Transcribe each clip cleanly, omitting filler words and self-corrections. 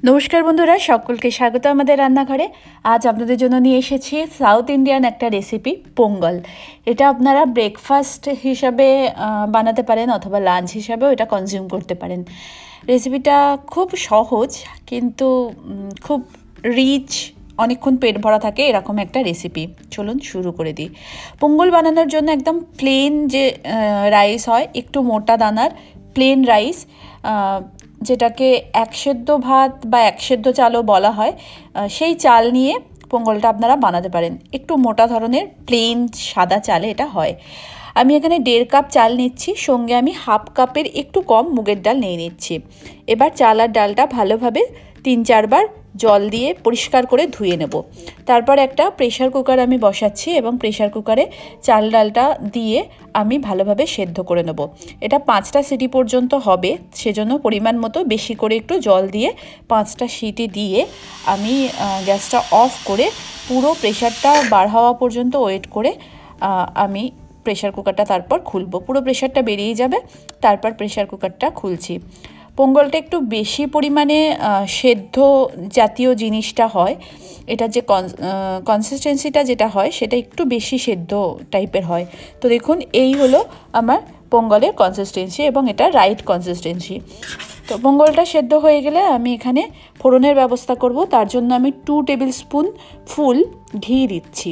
নমস্কার বন্ধুরা, সকলকে স্বাগত আমাদের রান্নাঘরে। আজ আপনাদের জন্য নিয়ে এসেছি সাউথ ইন্ডিয়ান একটা রেসিপি পোঙ্গল। এটা আপনারা ব্রেকফাস্ট হিসাবে বানাতে পারেন অথবা লাঞ্চ হিসাবেও এটা কনজিউম করতে পারেন। রেসিপিটা খুব সহজ কিন্তু খুব রিচ, অনেকক্ষণ পেট ভরা থাকে এরকম একটা রেসিপি। চলুন শুরু করে দিই। পোঙ্গল বানানোর জন্য একদম প্লেন যে রাইস হয়, একটু মোটা দানার প্লেন রাইস, যেটাকে এক সেদ্ধ ভাত বা এক সেদ্ধ চালও বলা হয়, সেই চাল নিয়ে পোঙ্গলটা আপনারা বানাতে পারেন। একটু মোটা ধরনের প্লেন সাদা চালে এটা হয়। আমি এখানে 1.5 কাপ চাল নিচ্ছি, সঙ্গে আমি 1/2 কাপের একটু কম মুগের ডাল নিয়ে নিচ্ছি। এবার চাল আর ডালটা ভালোভাবে 3-4 বার জল দিয়ে পরিষ্কার করে ধুয়ে নেব। তারপর একটা প্রেশার কুকার আমি বসাচ্ছি এবং প্রেশার কুকারে চাল ডালটা দিয়ে আমি ভালোভাবে সেদ্ধ করে নেব। এটা 5টা সিটি পর্যন্ত হবে, সেজন্য পরিমাণ মতো বেশি করে একটু জল দিয়ে 5টা সিটি দিয়ে আমি গ্যাসটা অফ করে পুরো প্রেশারটা বার হওয়া পর্যন্ত ওয়েট করে আমি প্রেশার কুকারটা তারপর খুলব। পুরো প্রেশারটা বেরিয়ে যাবে, তারপর প্রেশার কুকারটা খুলছি। পোঙ্গলটা একটু বেশি পরিমাণে সেদ্ধ জাতীয় জিনিসটা হয়, এটা যে কনসিস্টেন্সিটা যেটা হয় সেটা একটু বেশি সেদ্ধ টাইপের হয়। তো দেখুন, এই হলো আমার পোঙ্গলের কনসিস্টেন্সি এবং এটা রাইট কনসিস্টেন্সি। তো পোঙ্গলটা সেদ্ধ হয়ে গেলে আমি এখানে ফোড়নের ব্যবস্থা করব। তার জন্য আমি 2 টেবিল স্পুন ফুল ঘি দিচ্ছি।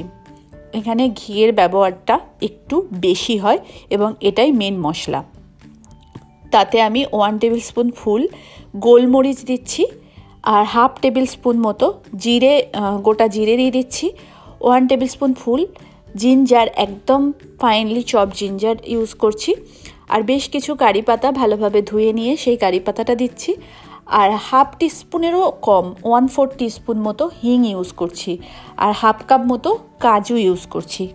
এখানে ঘিয়ের ব্যবহারটা একটু বেশি হয় এবং এটাই মেন মশলা। তাতে আমি 1 টেবিল স্পুন ফুল গোলমরিচ দিচ্ছি, আর 1/2 টেবিল স্পুন মতো জিরে, গোটা জিরে দিয়ে দিচ্ছি। 1 টেবিল স্পুন ফুল জিঞ্জার, একদম ফাইনলি চপ জিঞ্জার ইউজ করছি। আর বেশ কিছু কারি পাতা ভালোভাবে ধুয়ে নিয়ে সেই কারি পাতাটা দিচ্ছি। আর 1/2 টিস্পুনেরও কম, 1/4 টিস্পুন মতো হিং ইউজ করছি। আর 1/2 কাপ মতো কাজু ইউজ করছি।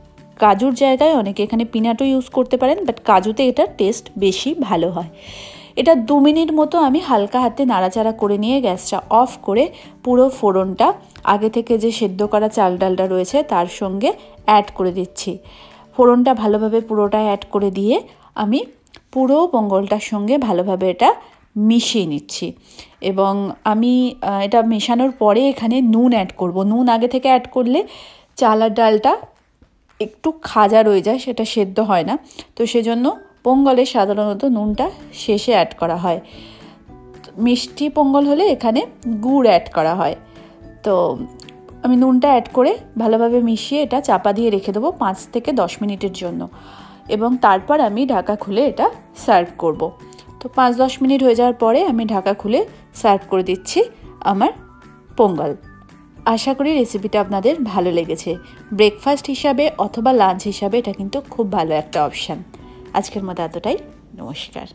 কাজুর জায়গায় অনেকে এখানে পিনাটও ইউজ করতে পারেন, বাট কাজুতে এটার টেস্ট বেশি ভালো হয়। এটা 2 মিনিট মতো আমি হালকা হাতে নাড়াচাড়া করে নিয়ে গ্যাসটা অফ করে পুরো ফোড়নটা আগে থেকে যে সেদ্ধ করা চাল ডালটা রয়েছে তার সঙ্গে অ্যাড করে দিচ্ছি। ফোড়নটা ভালোভাবে পুরোটা অ্যাড করে দিয়ে আমি পুরো পোঙ্গলটার সঙ্গে ভালোভাবে এটা মিশিয়ে নিচ্ছি। এবং আমি এটা মেশানোর পরে এখানে নুন অ্যাড করব। নুন আগে থেকে অ্যাড করলে চাল আর ডালটা একটু খাজা রয়ে যায়, সেটা সেদ্ধ হয় না। তো সেজন্য পোঙ্গলে সাধারণত নুনটা শেষে অ্যাড করা হয়। মিষ্টি পোঙ্গল হলে এখানে গুড় অ্যাড করা হয়। তো আমি নুনটা অ্যাড করে ভালোভাবে মিশিয়ে এটা চাপা দিয়ে রেখে দেবো 5 থেকে 10 মিনিটের জন্য, এবং তারপর আমি ঢাকা খুলে এটা সার্ভ করব। তো 5-10 মিনিট হয়ে যাওয়ার পরে আমি ঢাকা খুলে সার্ভ করে দিচ্ছি আমার পোঙ্গল। আশা করি রেসিপিটা আপনাদের ভালো লেগেছে। ব্রেকফাস্ট হিসাবে অথবা লাঞ্চ হিসাবে এটা কিন্তু খুব ভালো একটা অপশান। আজকের মতো এতটাই। নমস্কার।